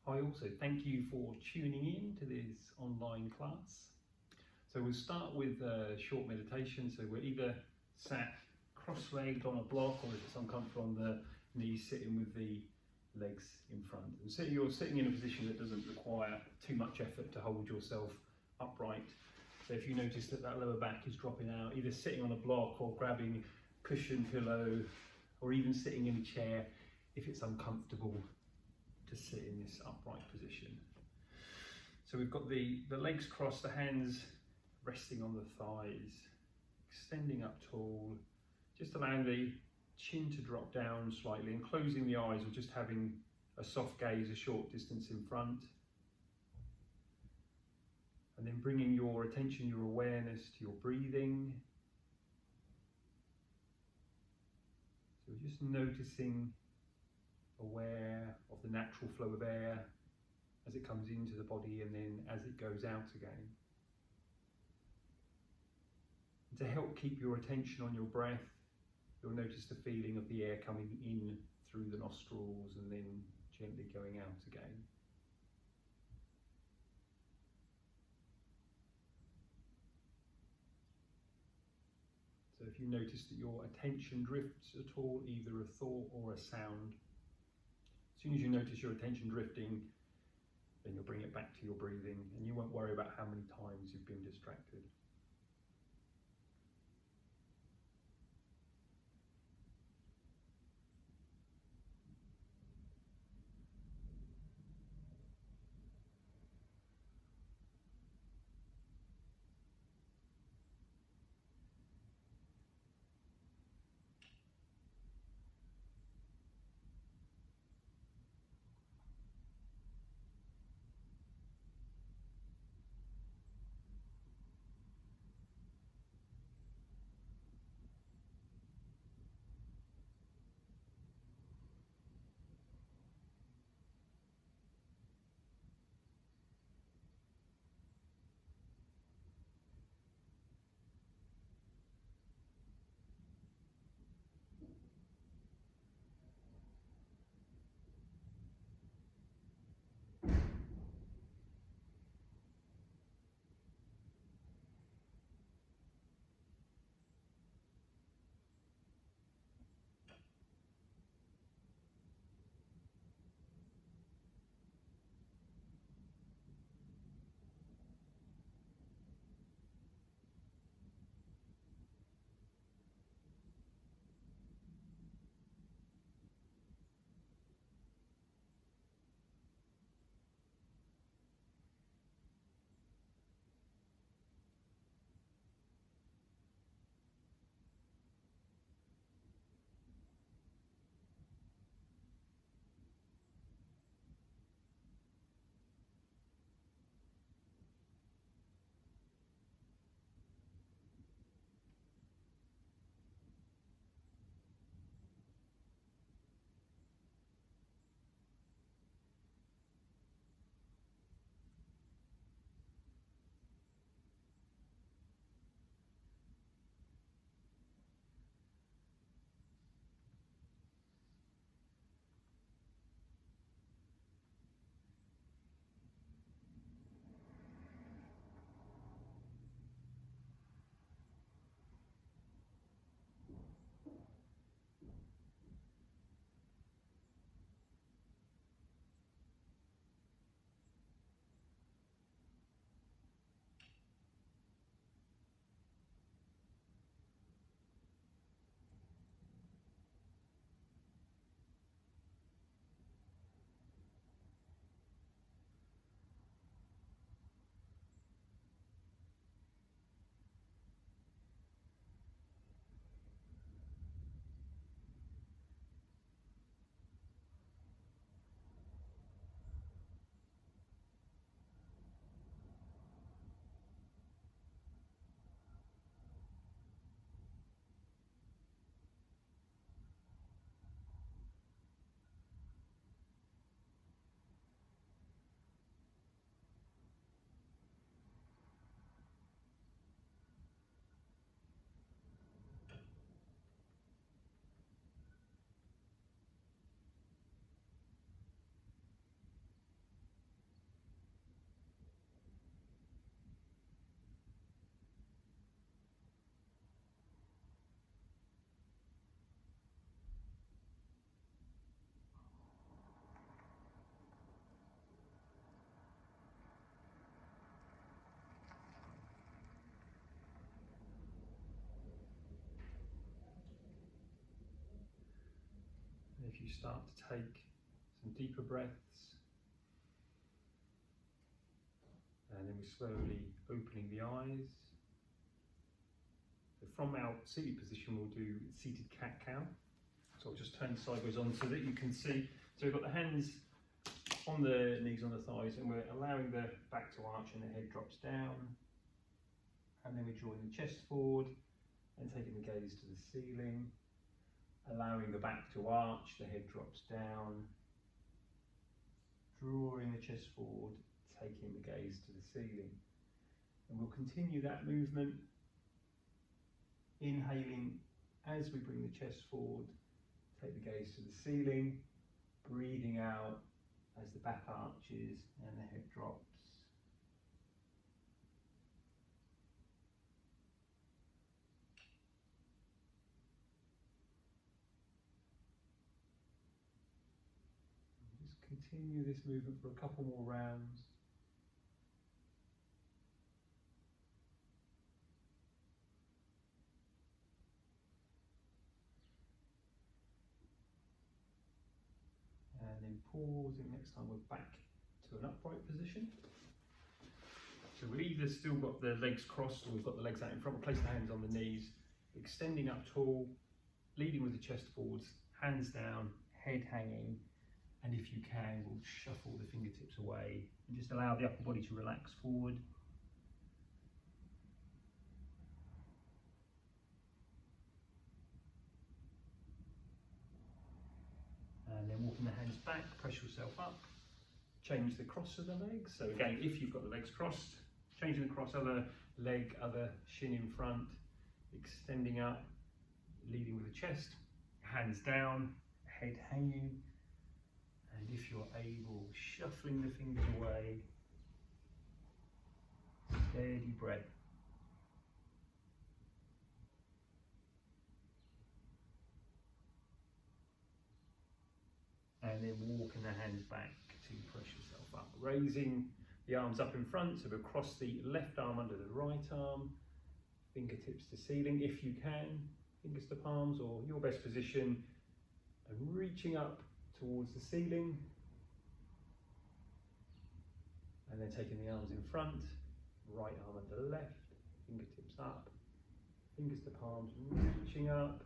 Hi, also thank you for tuning in to this online class. So we'll start with a short meditation. So we're either sat cross-legged on a block, or if it's uncomfortable on the knees, sitting with the legs in front. And so you're sitting in a position that doesn't require too much effort to hold yourself upright. So if you notice that that lower back is dropping out, either sitting on a block or grabbing cushion, pillow, or even sitting in a chair if it's uncomfortable to sit in this upright position. So we've got the legs crossed, the hands resting on the thighs, extending up tall, just allowing the chin to drop down slightly and closing the eyes, or just having a soft gaze a short distance in front. And then bringing your attention, your awareness to your breathing. So we're just noticing, aware of the natural flow of air as it comes into the body and then as it goes out again. And to help keep your attention on your breath, you'll notice the feeling of the air coming in through the nostrils and then gently going out again. So if you notice that your attention drifts at all, either a thought or a sound, as soon as you notice your attention drifting, then you'll bring it back to your breathing and you won't worry about how many times you've been distracted. you start to take some deeper breaths, and then we're slowly opening the eyes. So from our seated position, we'll do seated cat-cow. So I'll just turn sideways on so that you can see. So we've got the hands on the knees, on the thighs, and we're allowing the back to arch and the head drops down. And then we're drawing the chest forward and taking the gaze to the ceiling, allowing the back to arch, the head drops down, drawing the chest forward, taking the gaze to the ceiling. And we'll continue that movement, inhaling as we bring the chest forward, take the gaze to the ceiling, breathing out as the back arches and the head drops. And just continue this movement for a couple more rounds. And then pausing next time we're back to an upright position. So we've either still got the legs crossed or we've got the legs out in front. We'll place the hands on the knees, extending up tall, leading with the chest forwards, hands down, head hanging, and if you can, we'll shuffle the fingertips away and just allow the upper body to relax forward. And then walking the hands back, press yourself up, change the cross of the legs. So again, if you've got the legs crossed, changing the cross, other leg, other shin in front, extending up, leading with the chest, hands down, head hanging, and if you're able, shuffling the fingers away, steady breath. And then walking the hands back to press yourself up. Raising the arms up in front, so we'll cross the left arm under the right arm, fingertips to ceiling if you can, fingers to palms or your best position, and reaching up towards the ceiling. And then taking the arms in front, right arm under the left, fingertips up, fingers to palms, reaching up.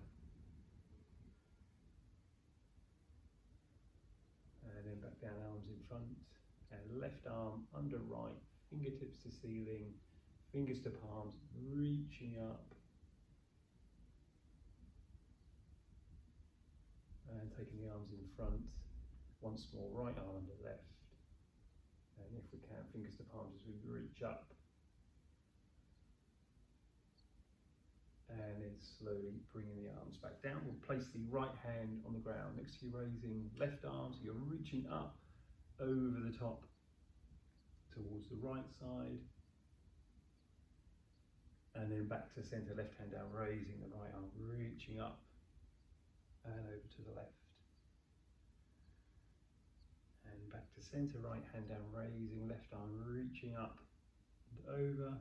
And then back down, arms in front, and left arm under right, fingertips to ceiling, fingers to palms, reaching up. And taking the arms in front, once more, right arm under left. And if we can, fingers to palms as we reach up. And then slowly bringing the arms back down. We'll place the right hand on the ground next to you, raising left arm, so you're reaching up over the top towards the right side. And then back to center, left hand down, raising the right arm, reaching up and over to the left. And back to center, right hand down, raising left arm, reaching up and over.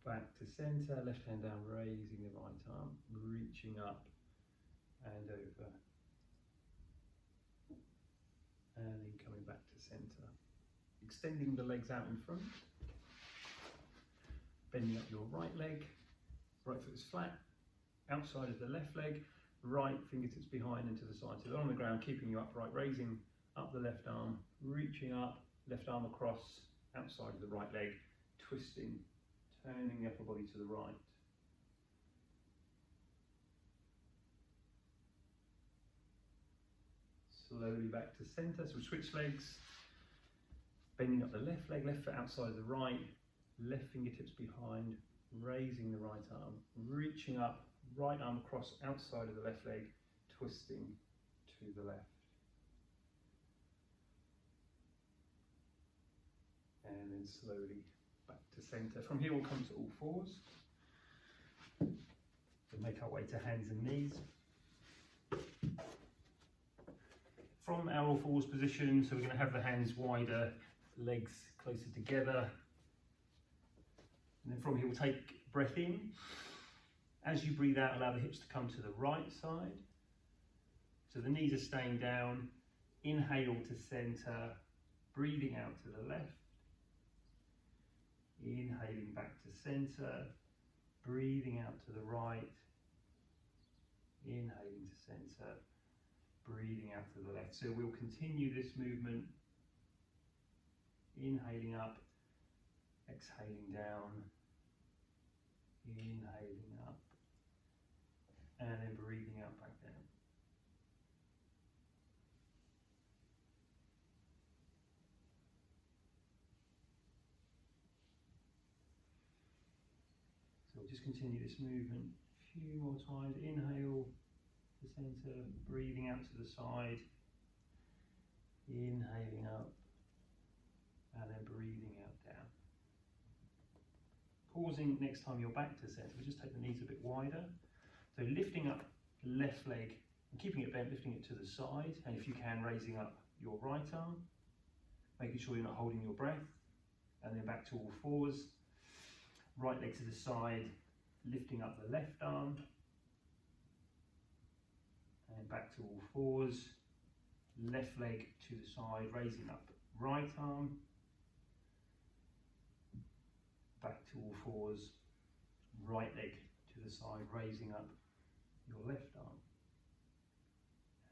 Back to center, left hand down, raising the right arm, reaching up and over. And then coming back to center. Extending the legs out in front. Bending up your right leg. Right foot is flat. Outside of the left leg. Right fingertips behind and to the side. So on the ground, keeping you upright, raising up the left arm, reaching up, left arm across, outside of the right leg, twisting. Turning the upper body to the right. Slowly back to center, so switch legs. Bending up the left leg, left foot outside of the right, left fingertips behind, raising the right arm, reaching up, right arm across outside of the left leg, twisting to the left. And then slowly back to center. From here we'll come to all fours. So make our way to hands and knees. From our all fours position, so we're going to have the hands wider, legs closer together. And then from here we'll take breath in As you breathe out, allow the hips to come to the right side. So the knees are staying down. Inhale to center, breathing out to the left. Inhaling back to center, breathing out to the right. Inhaling to center, breathing out to the left. So we'll continue this movement. Inhaling up, exhaling down, inhaling up, and then breathing out back down. So we'll just continue this movement a few more times. Inhale to center, breathing out to the side, inhaling up, and then breathing out down. Pausing next time you're back to center, we'll just take the knees a bit wider. So lifting up the left leg and keeping it bent, lifting it to the side, and if you can, raising up your right arm, making sure you're not holding your breath, and then back to all fours. Right leg to the side, lifting up the left arm, and back to all fours. Left leg to the side, raising up right arm, back to all fours. Right leg to the side, raising up your left arm,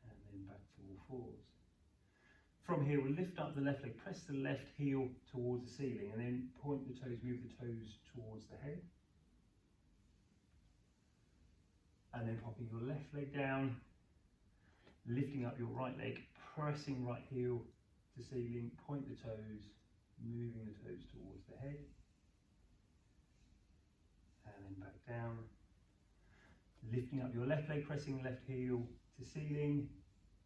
and then back to all fours. From here, we'll lift up the left leg, press the left heel towards the ceiling, and then point the toes, move the toes towards the head. And then popping your left leg down, lifting up your right leg, pressing right heel to ceiling, point the toes, moving the toes towards the head. And then back down. Lifting up your left leg, pressing left heel to ceiling,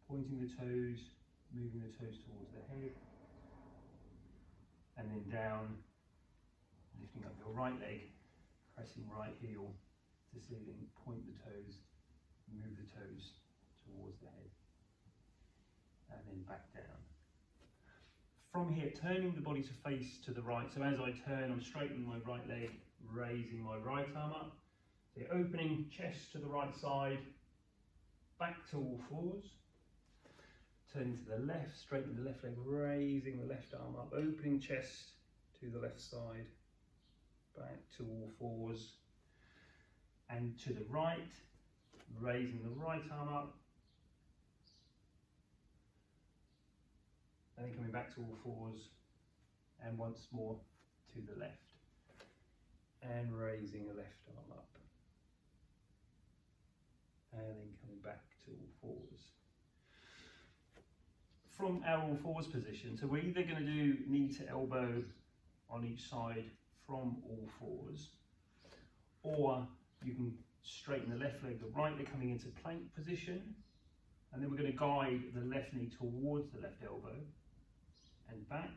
pointing the toes, moving the toes towards the head. And then down, lifting up your right leg, pressing right heel to ceiling, point the toes, move the toes towards the head. And then back down. From here, turning the body to face to the right. So as I turn, I'm straightening my right leg, raising my right arm up. So opening chest to the right side, back to all fours. Turning to the left, straightening the left leg, raising the left arm up, opening chest to the left side, back to all fours. And to the right, raising the right arm up, and then coming back to all fours, and once more to the left, and raising the left arm up, and then coming back to all fours. From our all fours position, so we're either going to do knee to elbow on each side from all fours, or you can straighten the left leg, the right leg coming into plank position, and then we're going to guide the left knee towards the left elbow and back,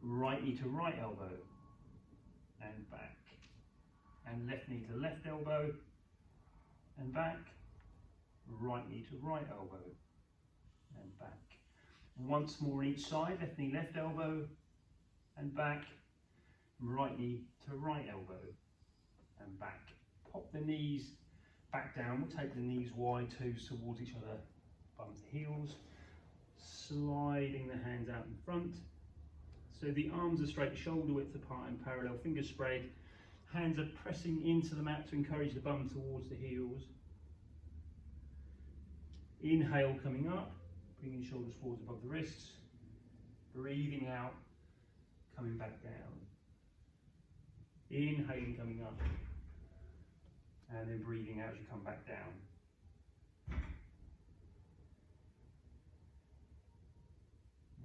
right knee to right elbow and back, and left knee to left elbow and back, right knee to right elbow and back. Once more each side, left knee, left elbow and back, right knee to right elbow and back. Pop the knees back down, we'll take the knees wide, toes towards each other, bums to heels, sliding the hands out in front. So the arms are straight, shoulder width apart and parallel, fingers spread, hands are pressing into the mat to encourage the bum towards the heels. Inhale coming up, bringing shoulders forwards above the wrists, breathing out, coming back down. Inhaling coming up, and then breathing out as you come back down.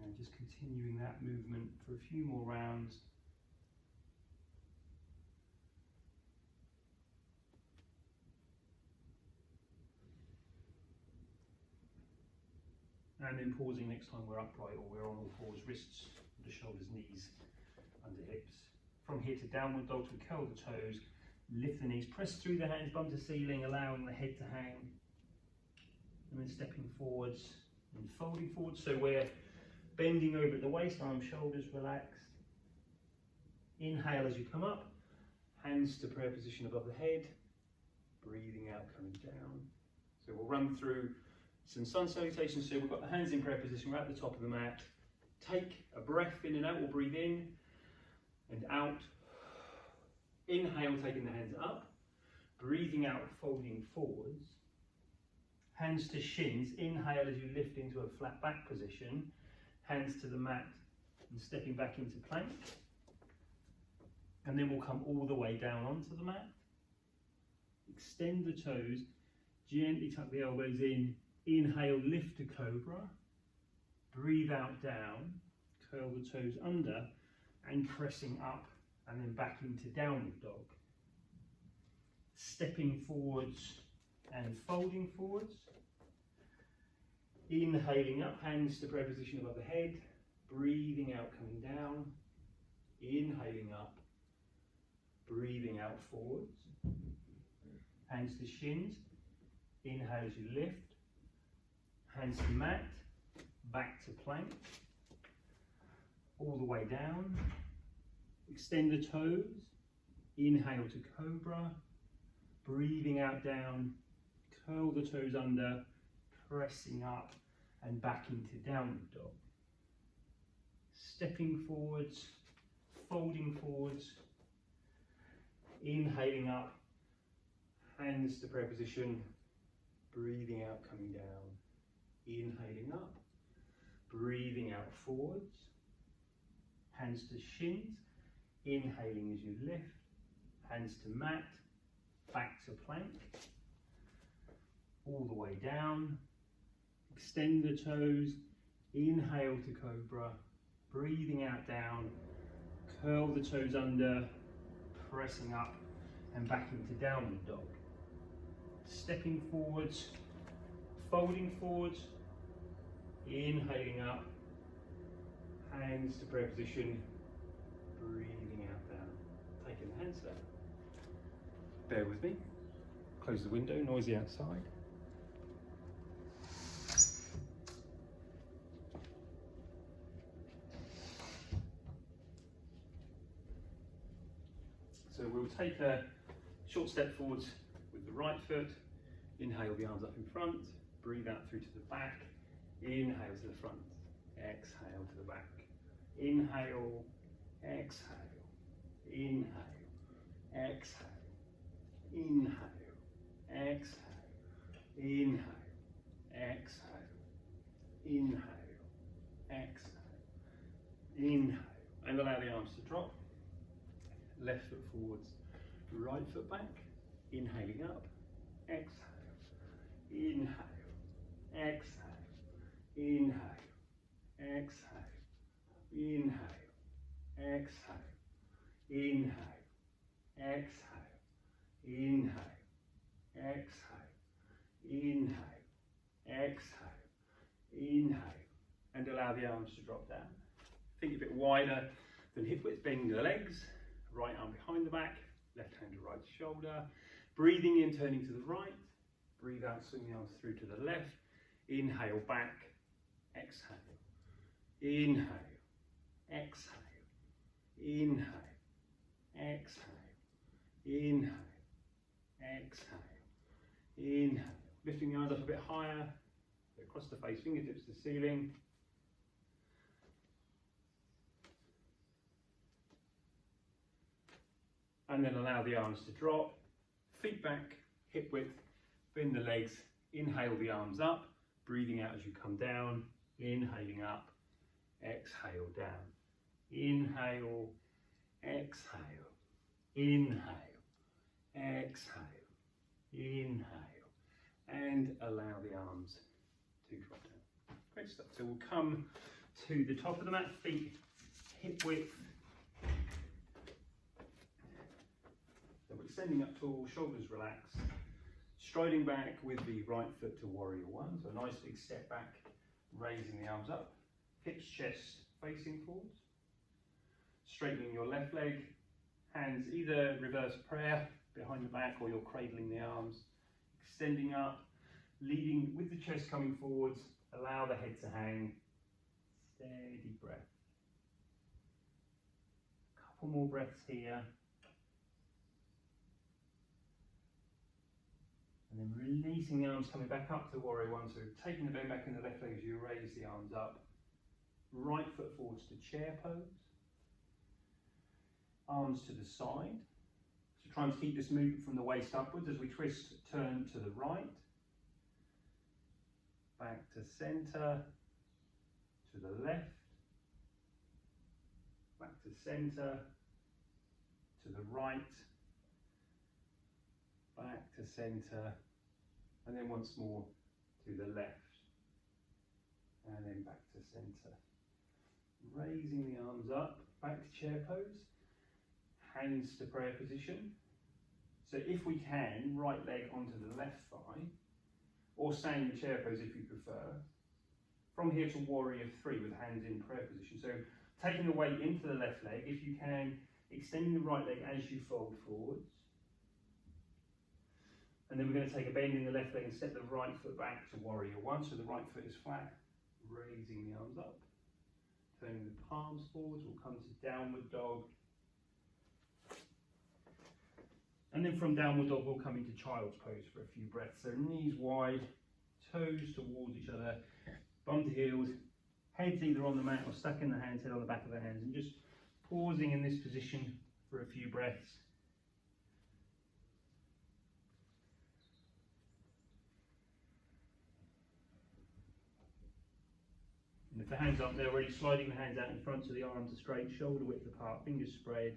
And just continuing that movement for a few more rounds. And then pausing next time we're upright or we're on all fours, wrists, the shoulders, knees, under hips. From here to downward dog, we curl the toes, lift the knees, press through the hands, bum to ceiling, allowing the head to hang. And then stepping forwards and folding forwards. So we're bending over at the waist, arms, shoulders relaxed. Inhale as you come up, hands to prayer position above the head. breathing out, coming down. So we'll run through some sun salutations. So we've got the hands in prayer position right at the top of the mat. Take a breath in and out. We'll breathe in and out. Inhale, taking the hands up. Breathing out, folding forwards. Hands to shins. Inhale as you lift into a flat back position. Hands to the mat and stepping back into plank. And then we'll come all the way down onto the mat. Extend the toes. Gently tuck the elbows in. Inhale, lift to cobra. Breathe out, down. Curl the toes under and pressing up and then back into downward dog. Stepping forwards and folding forwards. Inhaling up, hands to prayer position above the head. Breathing out, coming down. Inhaling up. Breathing out, forwards. Hands to shins. Inhale as you lift. Hands to mat. Back to plank. All the way down. Extend the toes. Inhale to cobra. Breathing out, down. Curl the toes under. Pressing up and back into downward dog. Stepping forwards. Folding forwards. Inhaling up. Hands to prayer position. Breathing out, coming down. Inhaling up. Breathing out, forwards. Hands to shins. Inhaling as you lift. Hands to mat. Back to plank. All the way down. Extend the toes. Inhale to cobra. Breathing out, down. Curl the toes under. Pressing up and back into downward dog. Stepping forwards. Folding forwards. Inhaling up. Hands to prayer position. Breathing out, down. Taking the hands down. Bear with me. Close the window, noisy outside. So we'll take a short step forwards with the right foot. Inhale the arms up in front. Breathe out through to the back. Inhale to the front. Exhale to the back. Inhale. Exhale. Inhale. Exhale. Inhale. Exhale. Inhale. Exhale. Inhale. Exhale. Inhale. And allow the arms to drop. Left foot forwards, right foot back. Inhaling up. Exhale. Inhale. Exhale. Inhale. Exhale. Inhale. Exhale. Inhale. Exhale. Inhale. Exhale. Inhale. Exhale. Inhale. And allow the arms to drop down. Feet a bit wider than hip width, bending the legs. Right arm behind the back, left hand to right shoulder. Breathing in, turning to the right. Breathe out, swing the arms through to the left. Inhale, back. Exhale. Inhale. Exhale. Inhale. Exhale. Inhale. Exhale. Inhale. Lifting the arms up a bit higher. Across the face, fingertips to the ceiling. And then allow the arms to drop. Feet back, hip width, bend the legs. Inhale the arms up. Breathing out as you come down. Inhaling up. Exhale down. Inhale. Exhale. Inhale. Exhale. Inhale. And allow the arms to drop down. Great stuff. So we'll come to the top of the mat. Feet hip width. So we're extending up tall, shoulders relaxed. Striding back with the right foot to warrior one. So a nice big step back, raising the arms up. Hips, chest facing forwards. Straightening your left leg. Hands either reverse prayer behind the back or you're cradling the arms. Extending up, leading with the chest coming forwards. Allow the head to hang. Steady breath. Couple more breaths here. And then releasing the arms, coming back up to warrior one. So taking the bend back in the left leg as you raise the arms up. Right foot forwards to chair pose. Arms to the side. So trying to keep this movement from the waist upwards as we twist, turn to the right. Back to centre, to the left. Back to centre, to the right. Back to centre, and then once more to the left. And then back to centre. Raising the arms up, back to chair pose. Hands to prayer position. So if we can, right leg onto the left thigh, or standing chair pose if you prefer. From here to warrior three with hands in prayer position. So taking the weight into the left leg, if you can, extending the right leg as you fold forwards. And then we're going to take a bend in the left leg and step the right foot back to warrior one. So the right foot is flat, raising the arms up. Turning the palms forwards, we'll come to downward dog. And then from downward dog, we'll come into child's pose for a few breaths. So knees wide, toes towards each other, bum to heels, heads either on the mat or stuck in the hands, head on the back of the hands, and just pausing in this position for a few breaths. And if the hands aren't there already, sliding the hands out in front so the arms are straight, shoulder width apart, fingers spread.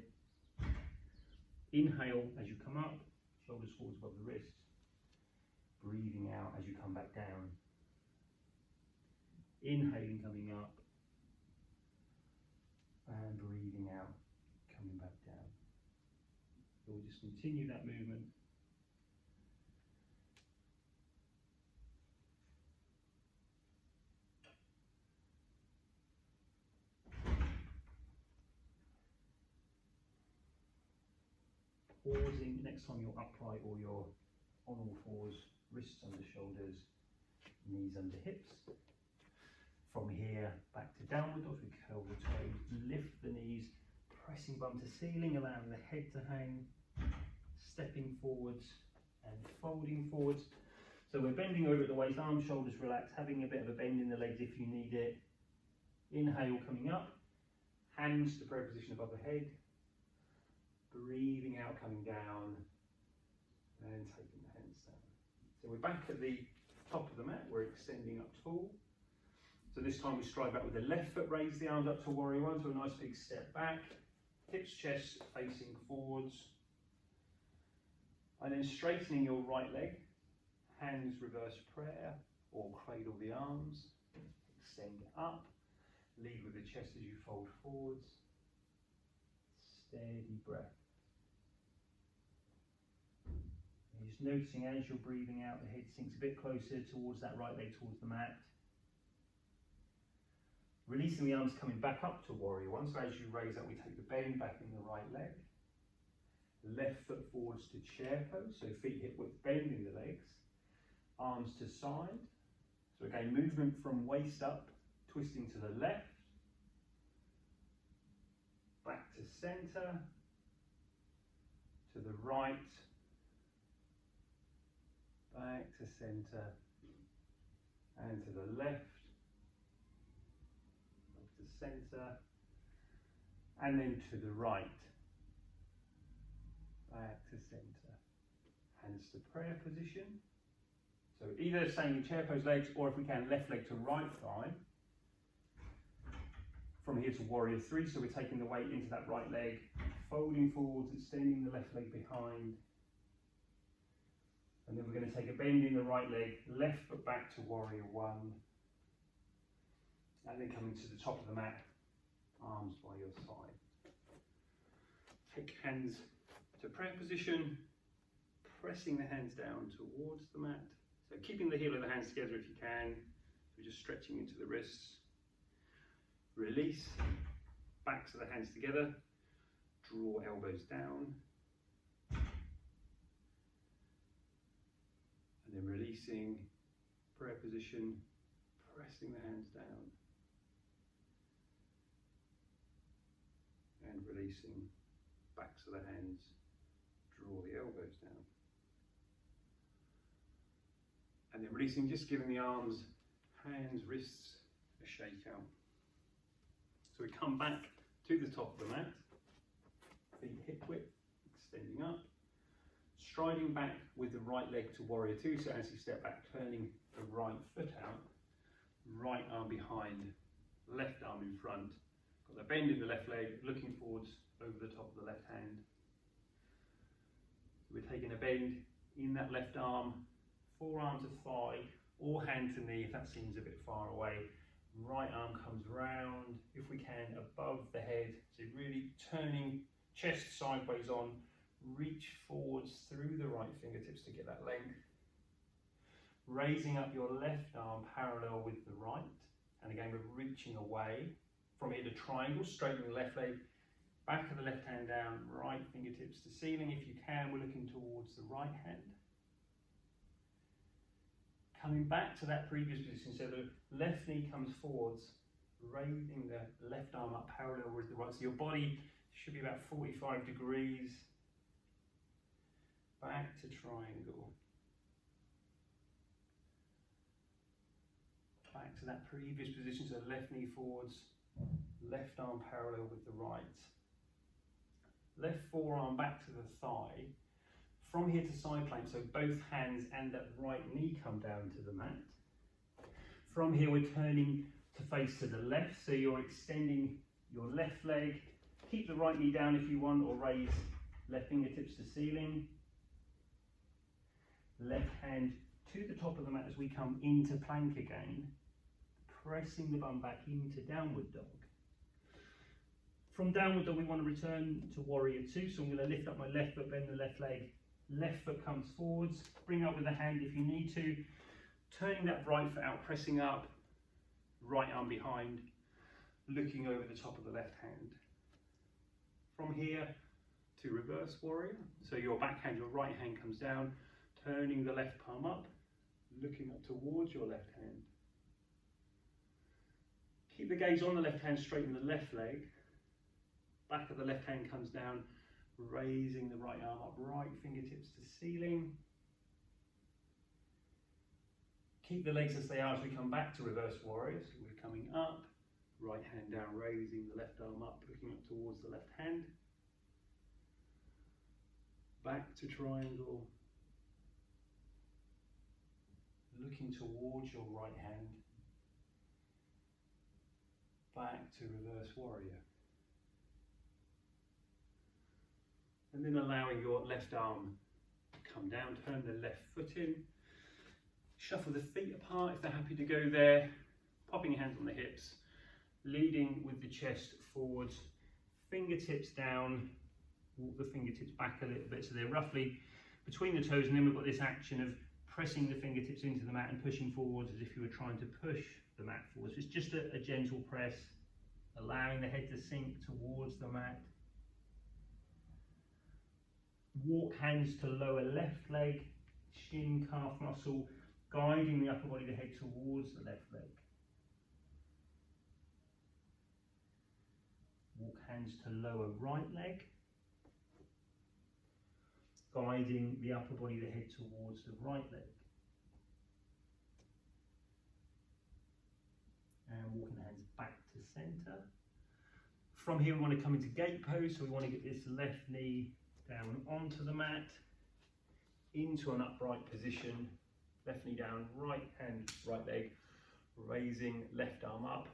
Inhale as you come up, shoulders forwards above the wrists. Breathing out as you come back down. Inhaling, coming up. And breathing out, coming back down. So we'll just continue that movement. Pausing next time you're upright or you're on all fours, wrists under shoulders, knees under hips. From here back to downward dog, we curl the toes, lift the knees, pressing bum to ceiling, allowing the head to hang, stepping forwards and folding forwards. So we're bending over at the waist, arms, shoulders relaxed, having a bit of a bend in the legs if you need it. Inhale, coming up, hands to prayer position above the head. Breathing out, coming down, and taking the hands down. So we're back at the top of the mat, we're extending up tall. So this time we stride back with the left foot, raise the arms up to warrior one, so a nice big step back, hips, chest facing forwards. And then straightening your right leg, hands reverse prayer, or cradle the arms, extend up, lead with the chest as you fold forwards. Steady breath. And just noticing as you're breathing out, the head sinks a bit closer towards that right leg, towards the mat. Releasing the arms, coming back up to warrior one. So as you raise up, we take the bend back in the right leg. Left foot forwards to chair pose, so feet hip width, bending the legs. Arms to side. So again, movement from waist up, twisting to the left. Back to centre, to the right, back to centre, and to the left, back to centre, and then to the right, back to centre. Hands to prayer position. So either staying in chair pose legs, or if we can, left leg to right thigh. From here to warrior three, so we're taking the weight into that right leg, folding forwards, extending the left leg behind. And then we're going to take a bend in the right leg, left foot back to warrior one. And then coming to the top of the mat, arms by your side. Take hands to prayer position, pressing the hands down towards the mat. So keeping the heel of the hands together if you can. We're just stretching into the wrists. Release, backs of the hands together, draw elbows down, and then releasing, prayer position, pressing the hands down, and releasing, backs of the hands, draw the elbows down. And then releasing, just giving the arms, hands, wrists a shake out. So we come back to the top of the mat, feet hip width, extending up, striding back with the right leg to warrior two. So as you step back, turning the right foot out, right arm behind, left arm in front. Got the bend in the left leg, looking forwards over the top of the left hand. We're taking a bend in that left arm, forearm to thigh, or hand to knee if that seems a bit far away. Right arm comes round, if we can, above the head. So really turning chest sideways on, reach forwards through the right fingertips to get that length. Raising up your left arm parallel with the right. And again, we're reaching away. From here to triangle, straightening the left leg, back of the left hand down, right fingertips to ceiling. If you can, we're looking towards the right hand. Coming back to that previous position, so the left knee comes forwards, raising the left arm up parallel with the right. So your body should be about 45 degrees. Back to triangle. Back to that previous position, so left knee forwards, left arm parallel with the right. Left forearm back to the thigh. From here to side plank, so both hands and that right knee come down to the mat. From here we're turning to face to the left, so you're extending your left leg. Keep the right knee down if you want, or raise left fingertips to ceiling. Left hand to the top of the mat as we come into plank again, pressing the bum back into downward dog. From downward dog we want to return to warrior two, so I'm going to lift up my left foot, bend the left leg. Left foot comes forwards, bring up with the hand if you need to, turning that right foot out, pressing up, right arm behind, looking over the top of the left hand. From here to reverse warrior, so your back hand, your right hand comes down, turning the left palm up, looking up towards your left hand. Keep the gaze on the left hand, straighten the left leg, back of the left hand comes down, raising the right arm up, right fingertips to ceiling. Keep the legs as they are as we come back to reverse warrior. So we're coming up, right hand down, raising the left arm up, looking up towards the left hand. Back to triangle. Looking towards your right hand. Back to reverse warrior. And then allowing your left arm to come down, turn the left foot in, shuffle the feet apart if they're happy to go there, popping your hands on the hips, leading with the chest forwards, fingertips down, walk the fingertips back a little bit so they're roughly between the toes, and then we've got this action of pressing the fingertips into the mat and pushing forwards as if you were trying to push the mat forwards. It's just a gentle press, allowing the head to sink towards the mat. Walk hands to lower left leg, shin, calf muscle, guiding the upper body of the head towards the left leg. Walk hands to lower right leg, guiding the upper body of the head towards the right leg. And walking the hands back to centre. From here we want to come into gate pose, so we want to get this left knee down onto the mat, into an upright position, left knee down, right hand, right leg, raising left arm up,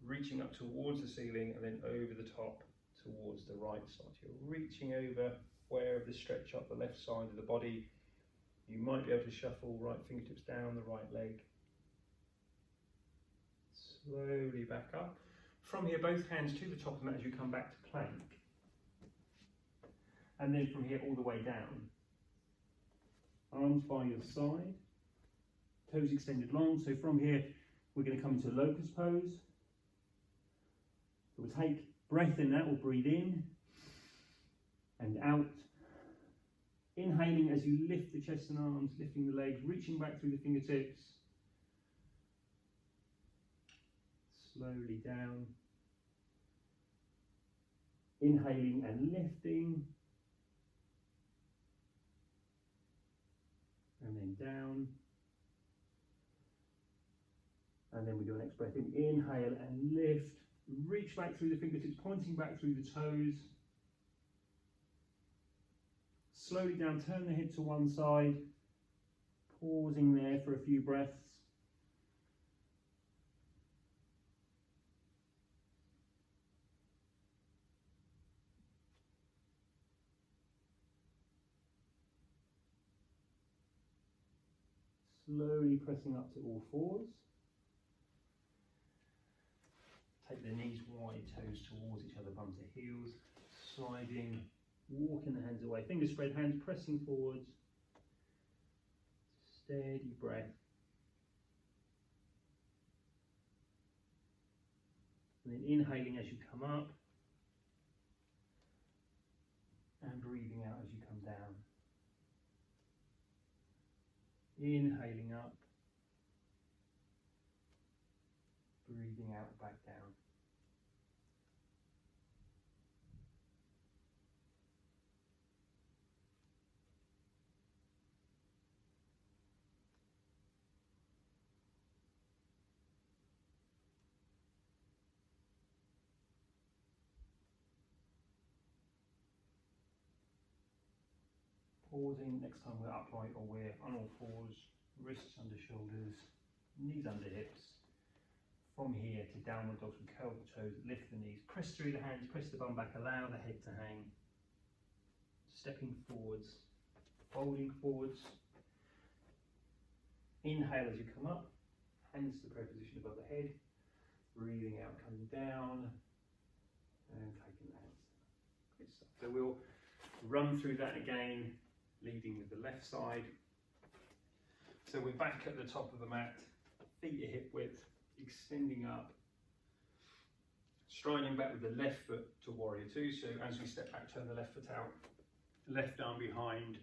reaching up towards the ceiling and then over the top towards the right side. You're reaching over where of the stretch up the left side of the body. You might be able to shuffle right fingertips down the right leg. Slowly back up. From here, both hands to the top of the mat as you come back to plank. And then from here all the way down. Arms by your side, toes extended long. So from here, we're going to come into locust pose. So we'll take breath in that, we'll breathe in and out. Inhaling as you lift the chest and arms, lifting the legs, reaching back through the fingertips. Slowly down. Inhaling and lifting. And then down. And then we do an next breath in, inhale and lift, reach back through the fingertips, pointing back through the toes. Slowly down, turn the head to one side, pausing there for a few breaths. Slowly pressing up to all fours. Take the knees wide, toes towards each other, bum to heels. Sliding, walking the hands away. Fingers spread, hands pressing forwards. Steady breath. And then inhaling as you come up. And breathing out as you come down. Inhaling up. Breathing out, back down. Pausing next time we're upright or we're on all fours, wrists under shoulders, knees under hips. From here to downward dogs, we curl the toes, lift the knees, press through the hands, press the bum back, allow the head to hang. Stepping forwards, folding forwards. Inhale as you come up, hands to prayer position above the head. Breathing out, coming down, and taking the hands. Good stuff. So we'll run through that again, leading with the left side. So we're back at the top of the mat, feet at hip width, extending up, striding back with the left foot to warrior two. So as we step back, turn the left foot out, left arm behind,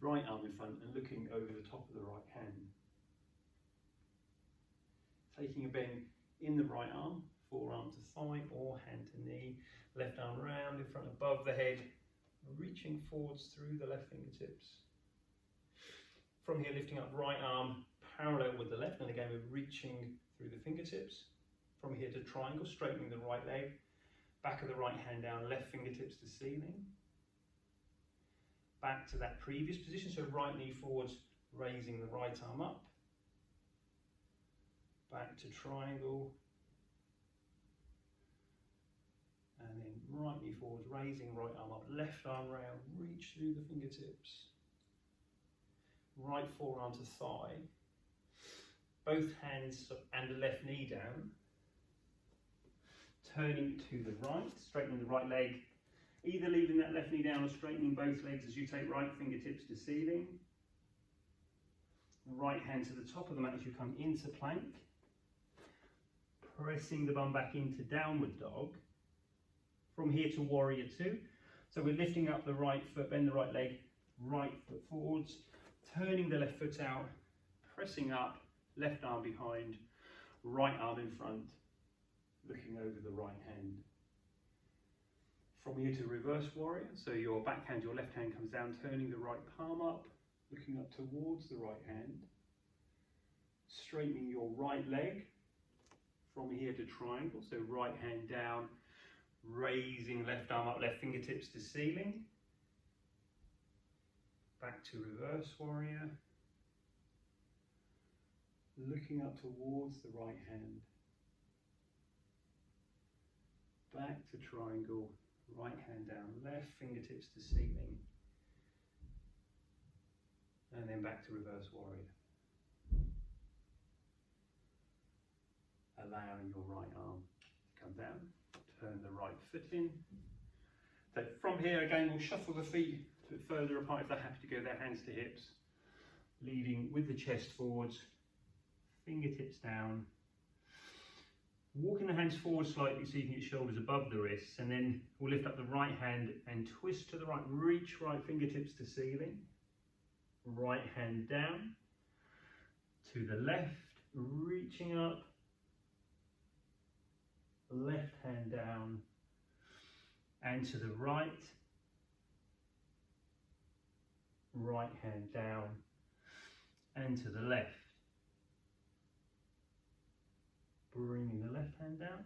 right arm in front, and looking over the top of the right hand. Taking a bend in the right arm, forearm to thigh or hand to knee, left arm round in front above the head, reaching forwards through the left fingertips. From here, lifting up right arm parallel with the left, and again we're reaching through the fingertips. From here to triangle, straightening the right leg, back of the right hand down, left fingertips to ceiling. Back to that previous position, so right knee forwards, raising the right arm up. Back to triangle. And then right knee forwards, raising right arm up, left arm round, reach through the fingertips. Right forearm to thigh. Both hands and the left knee down. Turning to the right, straightening the right leg. Either leaving that left knee down or straightening both legs as you take right fingertips to ceiling. Right hand to the top of the mat as you come into plank. Pressing the bum back into downward dog. From here to warrior two. So we're lifting up the right foot, bend the right leg, right foot forwards, turning the left foot out, pressing up, left arm behind, right arm in front, looking over the right hand. From here to reverse warrior, so your back hand, your left hand comes down, turning the right palm up, looking up towards the right hand, straightening your right leg. From here to triangle, so right hand down, raising left arm up, left fingertips to ceiling. Back to reverse warrior. Looking up towards the right hand. Back to triangle, right hand down, left fingertips to ceiling. And then back to reverse warrior. Allowing your right arm to come down, turn the right foot in. So from here again, we'll shuffle the feet a bit further apart if they're happy to go their hands to hips. Leading with the chest forwards, fingertips down. Walking the hands forward slightly so you can get shoulders above the wrists, and then we'll lift up the right hand and twist to the right, reach right fingertips to ceiling. Right hand down. To the left, reaching up. Left hand down, and to the right, right hand down, and to the left. hand down.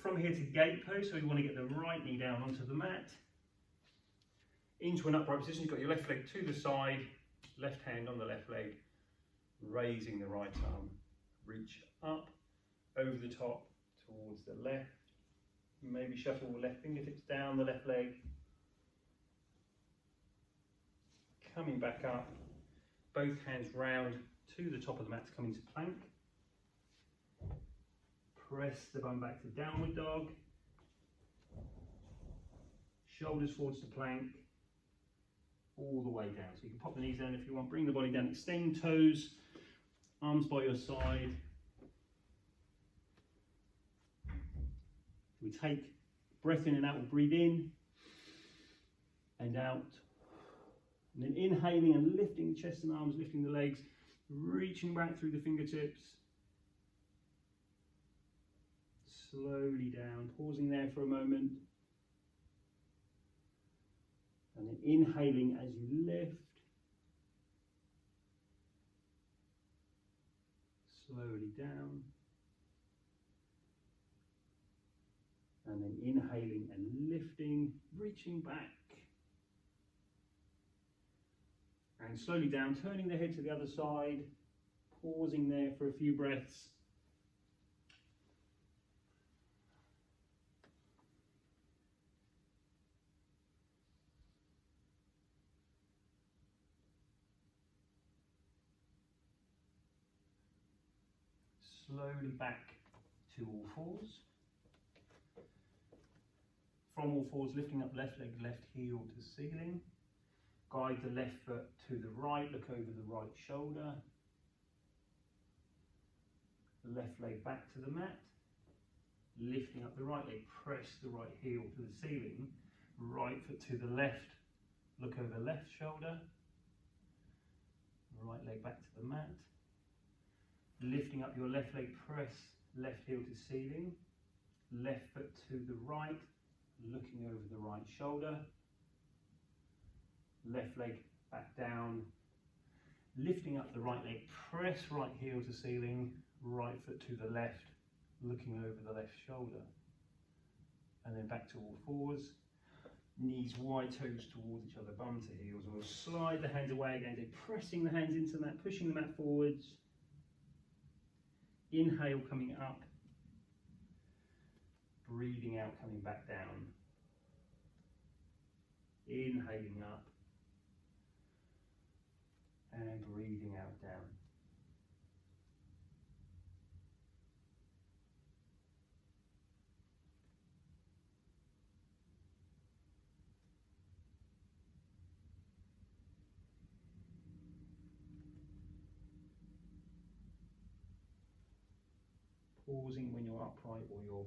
From here to gate pose, so you want to get the right knee down onto the mat. Into an upright position, you've got your left leg to the side, left hand on the left leg, raising the right arm. Reach up, over the top, towards the left. Maybe shuffle the left fingertips down the left leg. Coming back up, both hands round to the top of the mat to come into plank. Press the bum back to downward dog. Shoulders forwards to plank. All the way down. So you can pop the knees down if you want. Bring the body down. Extend toes. Arms by your side. We take breath in and out. We'll breathe in and out. And then inhaling and lifting the chest and arms, lifting the legs, reaching back through the fingertips. Slowly down, pausing there for a moment. And then inhaling as you lift. Slowly down. And then inhaling and lifting, reaching back. And slowly down, turning the head to the other side, pausing there for a few breaths. Slowly back to all fours. From all fours, lifting up left leg, left heel to ceiling. Guide the left foot to the right, look over the right shoulder. Left leg back to the mat. Lifting up the right leg, press the right heel to the ceiling. Right foot to the left, look over left shoulder. Right leg back to the mat. Lifting up your left leg, press left heel to ceiling. Left foot to the right, looking over the right shoulder. Left leg back down. Lifting up the right leg, press right heel to ceiling. Right foot to the left, looking over the left shoulder. And then back to all fours. Knees wide, toes towards each other, bum to heels. And we'll slide the hands away again, so pressing the hands into the mat, pushing the mat forwards. Inhale, coming up. Breathing out, coming back down. Inhaling up. And breathing out, down. Pausing when you're upright or you're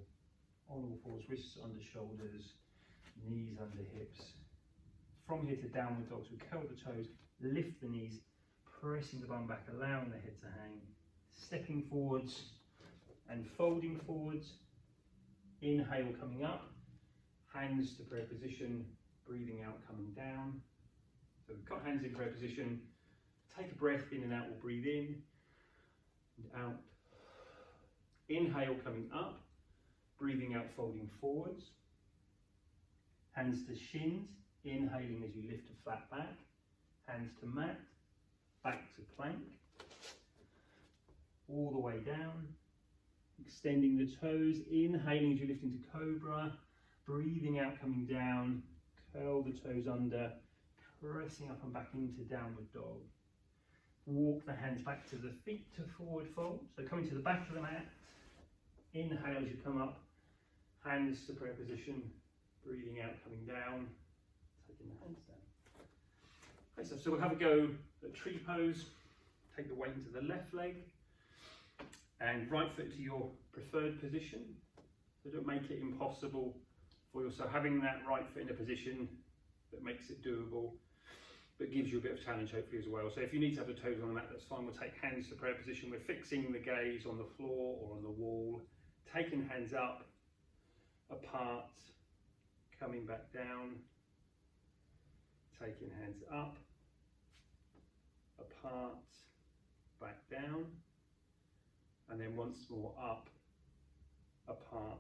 on all fours, wrists under shoulders, knees under hips. From here to downward dog, so curl the toes, lift the knees, pressing the bum back, allowing the head to hang. Stepping forwards and folding forwards. Inhale, coming up. Hands to prayer position, breathing out, coming down. So we've got hands in prayer position. Take a breath in and out, we'll breathe in and out. Inhale, coming up, breathing out, folding forwards. Hands to shins, inhaling as you lift to flat back. Hands to mat, back to plank. All the way down. Extending the toes, inhaling as you lift into cobra. Breathing out, coming down. Curl the toes under, pressing up and back into downward dog. Walk the hands back to the feet to forward fold. So coming to the back of the mat. Inhale as you come up, hands to prayer position, breathing out, coming down, taking the hands down. Okay, so we'll have a go at tree pose. Take the weight into the left leg and right foot to your preferred position. So don't make it impossible for yourself. Having that right foot in a position that makes it doable, but gives you a bit of challenge hopefully as well. So if you need to have the toes on the mat, that's fine. We'll take hands to prayer position. We're fixing the gaze on the floor or on the wall. Taking hands up, apart, coming back down, taking hands up, apart, back down, and then once more up, apart,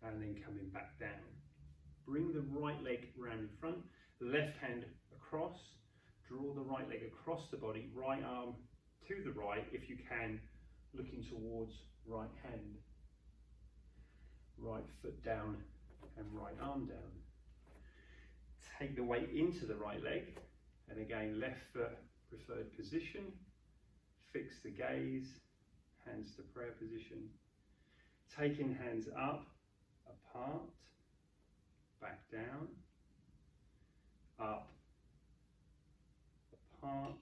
and then coming back down. Bring the right leg round in front, left hand across, draw the right leg across the body, right arm to the right if you can, looking towards right hand. Right foot down and right arm down. Take the weight into the right leg, and again left foot preferred position. Fix the gaze, hands to prayer position. Taking hands up, apart, back down, up, apart,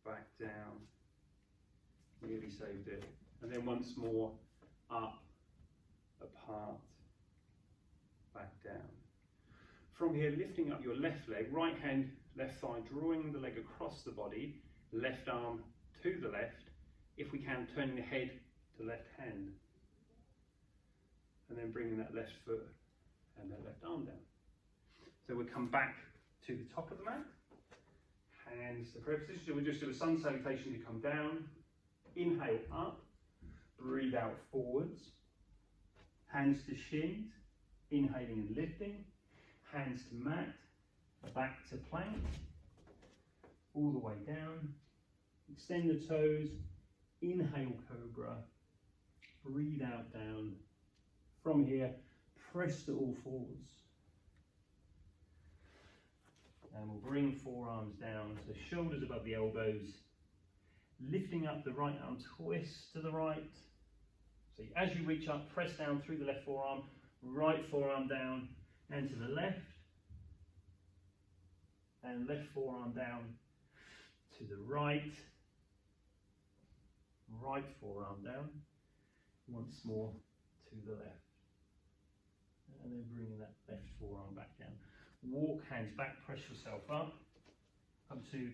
back down. Nearly saved it. And then once more, up, apart, back down. From here, lifting up your left leg, right hand, left thigh, drawing the leg across the body, left arm to the left, if we can, turning the head to left hand. And then bringing that left foot and that left arm down. So we'll come back to the top of the mat, hands to prayer position. So we'll just do a sun salutation to come down, inhale up, breathe out forwards, hands to shins, inhaling and lifting, hands to mat, back to plank, all the way down, extend the toes, inhale cobra, breathe out down. From here, press to all fours. And we'll bring forearms down, so shoulders above the elbows, lifting up the right arm, twist to the right. So as you reach up, press down through the left forearm, right forearm down and to the left, and left forearm down to the right, right forearm down, once more to the left, and then bringing that left forearm back down. Walk hands back, press yourself up to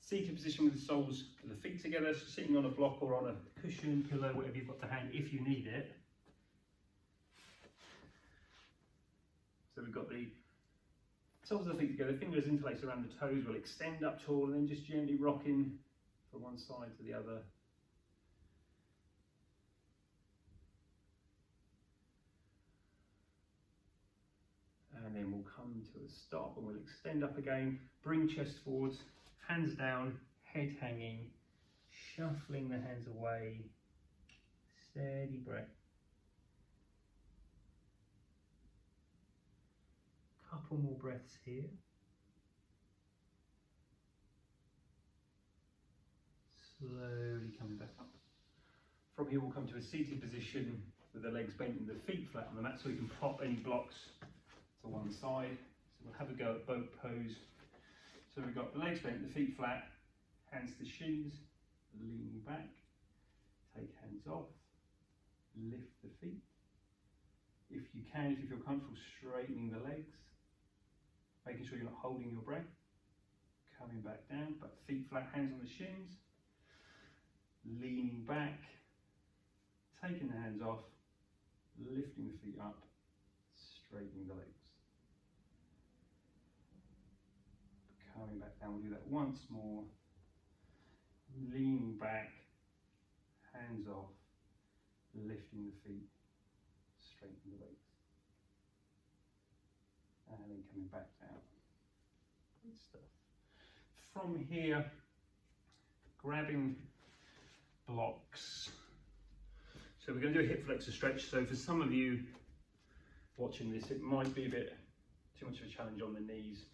seated position with the soles of the feet together, so sitting on a block or on a cushion, pillow, whatever you've got to hand if you need it. So we've got the soles of the feet together, fingers interlaced around the toes, we'll extend up tall and then just gently rocking from one side to the other. And then we'll come to a stop and we'll extend up again, bring chest forwards, hands down, head hanging, shuffling the hands away, steady breath. Couple more breaths here. Slowly coming back up. From here we'll come to a seated position with the legs bent and the feet flat on the mat so we can pop any blocks to one side. So we'll have a go at boat pose. So we've got the legs bent, the feet flat, hands to shins, leaning back, take hands off, lift the feet. If you can, if you feel comfortable, straightening the legs, making sure you're not holding your breath, coming back down, but feet flat, hands on the shins, leaning back, taking the hands off, lifting the feet up, straightening the legs. Coming back down, we'll do that once more, leaning back, hands off, lifting the feet, straightening the legs. And then coming back down. Good stuff. From here, grabbing blocks. So we're going to do a hip flexor stretch. So for some of you watching this, it might be a bit too much of a challenge on the knees.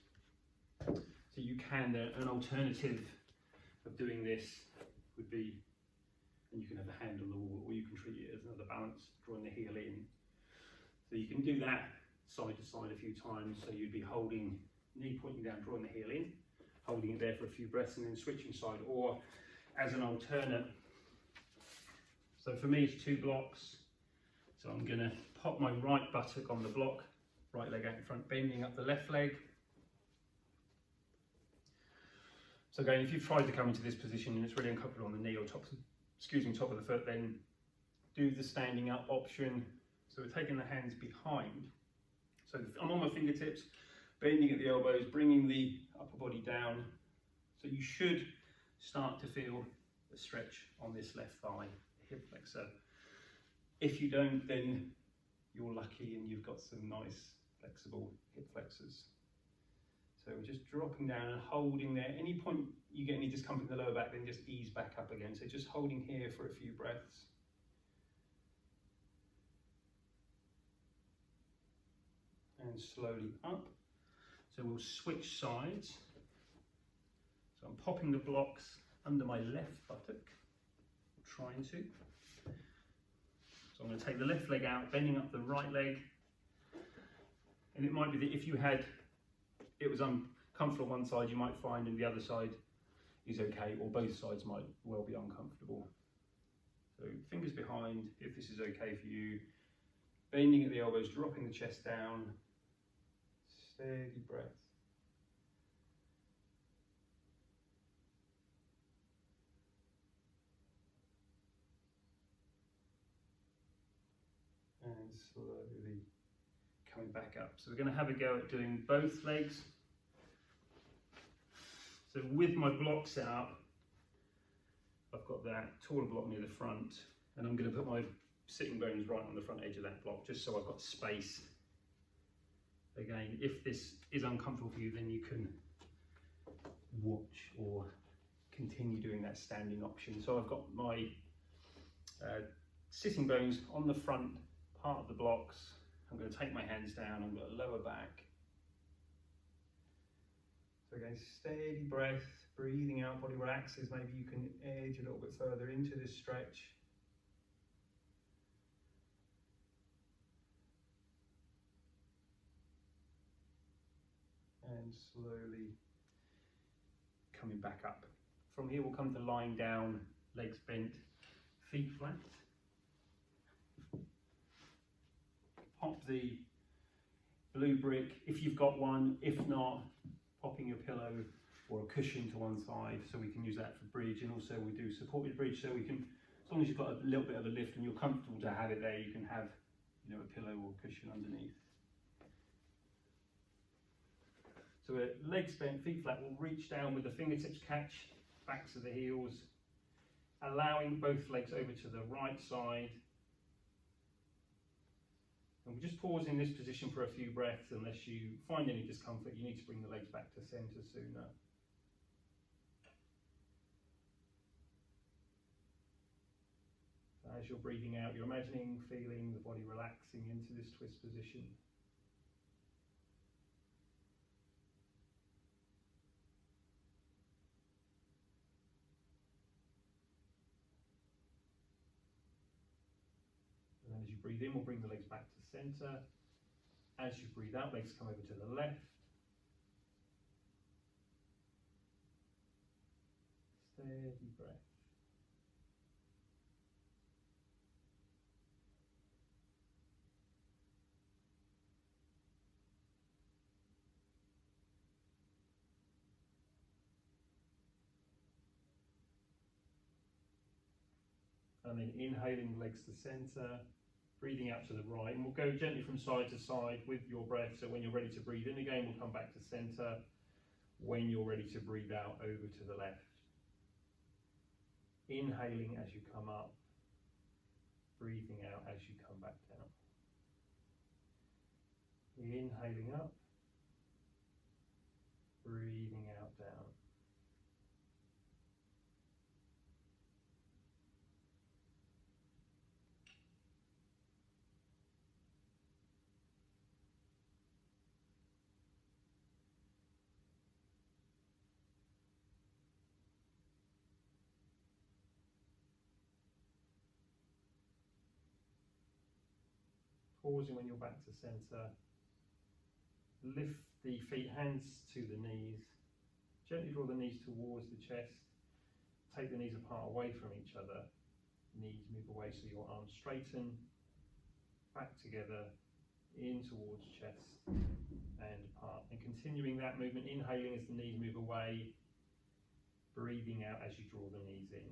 So you can, an alternative of doing this would be, and you can have a hand on the wall, or you can treat it as another balance, drawing the heel in. So you can do that side to side a few times, so you'd be holding, knee pointing down, drawing the heel in, holding it there for a few breaths and then switching side, or as an alternate. So for me it's 2 blocks, so I'm going to pop my right buttock on the block, right leg out in front, bending up the left leg. So again, if you've tried to come into this position and it's really uncomfortable on the knee or top of the foot, then do the standing up option. So we're taking the hands behind. So I'm on my fingertips, bending at the elbows, bringing the upper body down. So you should start to feel the stretch on this left thigh, hip flexor. If you don't, then you're lucky and you've got some nice flexible hip flexors. So we're just dropping down and holding there. Any point you get any discomfort in the lower back, then just ease back up again. So just holding here for a few breaths. And slowly up. So we'll switch sides. So I'm popping the blocks under my left buttock, trying to. So I'm going to take the left leg out, bending up the right leg. And it might be that if it was uncomfortable on one side, you might find in the other side is okay, or both sides might well be uncomfortable. So fingers behind, if this is okay for you. Bending at the elbows, dropping the chest down. Steady breath. And slowly coming back up. So we're going to have a go at doing both legs. So with my block set up, I've got that taller block near the front, and I'm going to put my sitting bones right on the front edge of that block, just so I've got space. Again, if this is uncomfortable for you, then you can watch or continue doing that standing option. So I've got my sitting bones on the front part of the blocks. I'm going to take my hands down, I'm going to lower back. So again, steady breath, breathing out, body relaxes. Maybe you can edge a little bit further into this stretch. And slowly coming back up. From here we'll come to lying down, legs bent, feet flat. Pop the blue brick if you've got one, if not, popping your pillow or a cushion to one side, so we can use that for bridge. And also we do supported bridge, so we can, as long as you've got a little bit of a lift and you're comfortable to have it there, you can have, you know, a pillow or cushion underneath. So we're legs bent, feet flat. We'll reach down with the fingertips, catch backs of the heels, allowing both legs over to the right side. And we'll just pause in this position for a few breaths. Unless you find any discomfort, you need to bring the legs back to centre sooner. So as you're breathing out, you're imagining, feeling the body relaxing into this twist position. And as you breathe in, we'll bring the legs back to centre. As you breathe out, legs come over to the left. Steady breath. And then inhaling, legs to centre. Breathing out to the right, and we'll go gently from side to side with your breath. So when you're ready to breathe in again, we'll come back to centre. When you're ready to breathe out, over to the left. Inhaling as you come up, breathing out as you come back down. Inhaling up, breathing out down. Pausing when you're back to centre. Lift the feet, hands to the knees. Gently draw the knees towards the chest. Take the knees apart away from each other. Knees move away so your arms straighten. Back together, in towards chest and apart. And continuing that movement, inhaling as the knees move away. Breathing out as you draw the knees in.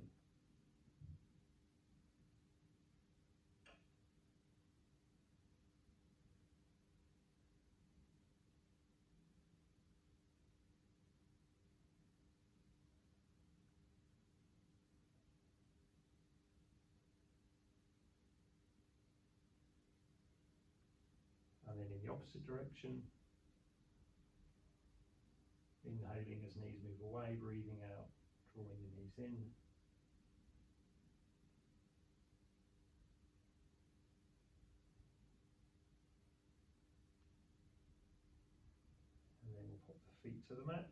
in the opposite direction. Inhaling as knees move away, breathing out, drawing the knees in. And then we'll pop the feet to the mat.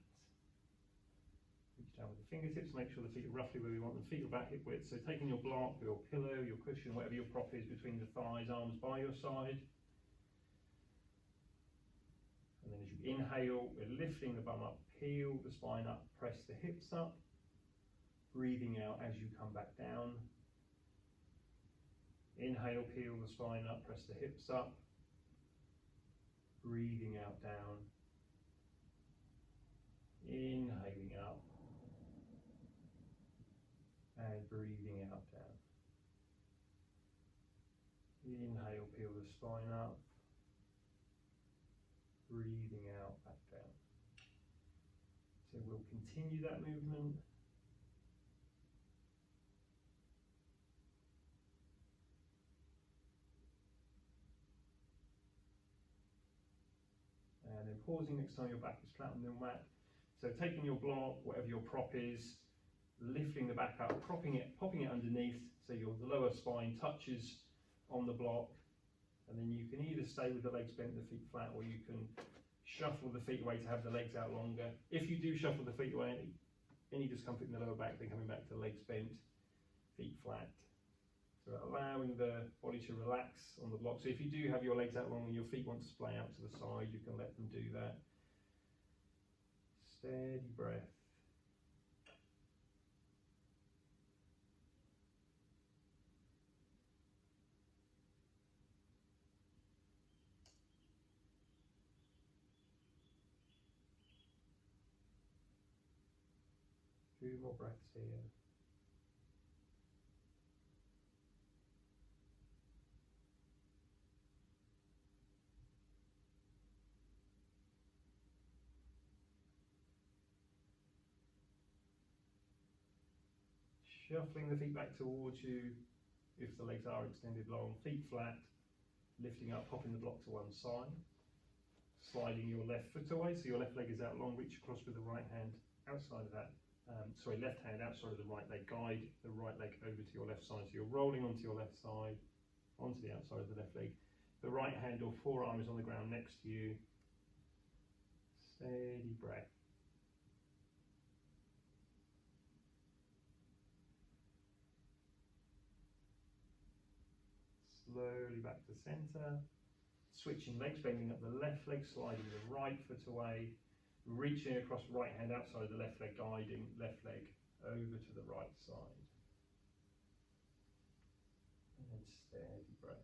Reach down with the fingertips, make sure the feet are roughly where we want them. Feet are about hip width, so taking your block, your pillow, your cushion, whatever your prop is between the thighs, arms by your side. And then as you inhale, we're lifting the bum up, peel the spine up, press the hips up. Breathing out as you come back down. Inhale, peel the spine up, press the hips up. Breathing out down. Inhaling up. And breathing out down. Inhale, peel the spine up. Breathing out, back down. So we'll continue that movement. And then pausing next time your back is flat on the mat. So taking your block, whatever your prop is, lifting the back up, popping it underneath so the lower spine touches on the block. And then you can either stay with the legs bent, the feet flat, or you can shuffle the feet away to have the legs out longer. If you do shuffle the feet away, any discomfort in the lower back, then coming back to legs bent, feet flat. So allowing the body to relax on the block. So if you do have your legs out long and your feet want to splay out to the side, you can let them do that. Steady breath. Few more breaths here. Shuffling the feet back towards you if the legs are extended long, feet flat, lifting up, popping the block to one side, sliding your left foot away, so your left leg is out long, reach across with the right hand outside of that, left hand outside of the right leg, guide the right leg over to your left side, so you're rolling onto your left side, onto the outside of the left leg, the right hand or forearm is on the ground next to you, steady breath. Slowly back to centre, switching legs, bending up the left leg, sliding the right foot away, reaching across right hand outside of the left leg, guiding left leg over to the right side. And then steady breath.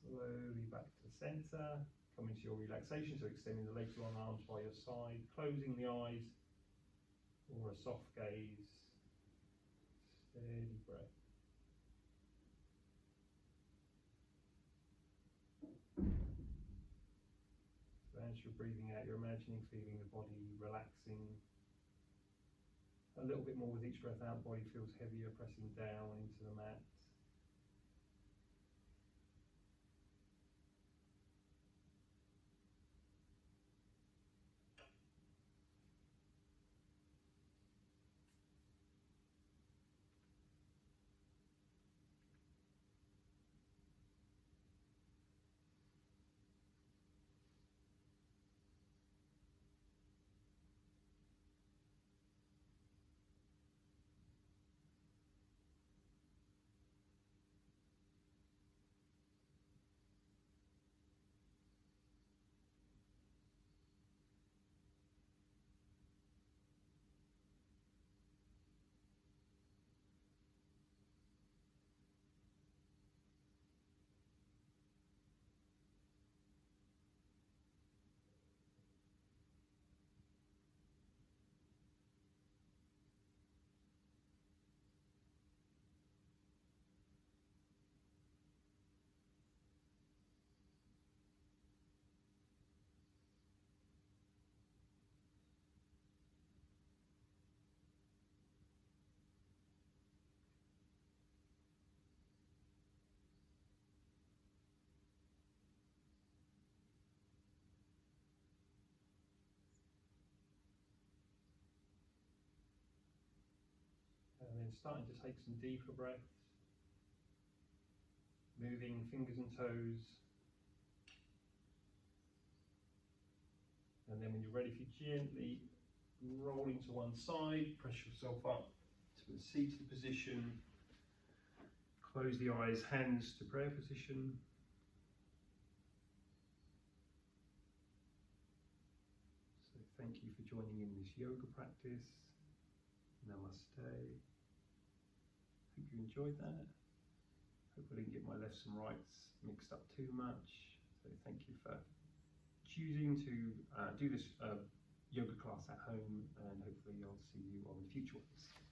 Slowly back to centre, coming to your relaxation, so extending the legs, long arms by your side, closing the eyes, or a soft gaze, steady breath. So as you're breathing out, you're imagining feeling the body relaxing a little bit more with each breath out, the body feels heavier, pressing down into the mat. then starting to take some deeper breaths, moving fingers and toes. And then when you're ready, if you gently rolling to one side, press yourself up to a seated position, close the eyes, hands to prayer position. So thank you for joining in this yoga practice. Namaste. Hope you enjoyed that. Hope I didn't get my lefts and rights mixed up too much. So thank you for choosing to do this yoga class at home, and hopefully I'll see you on future ones.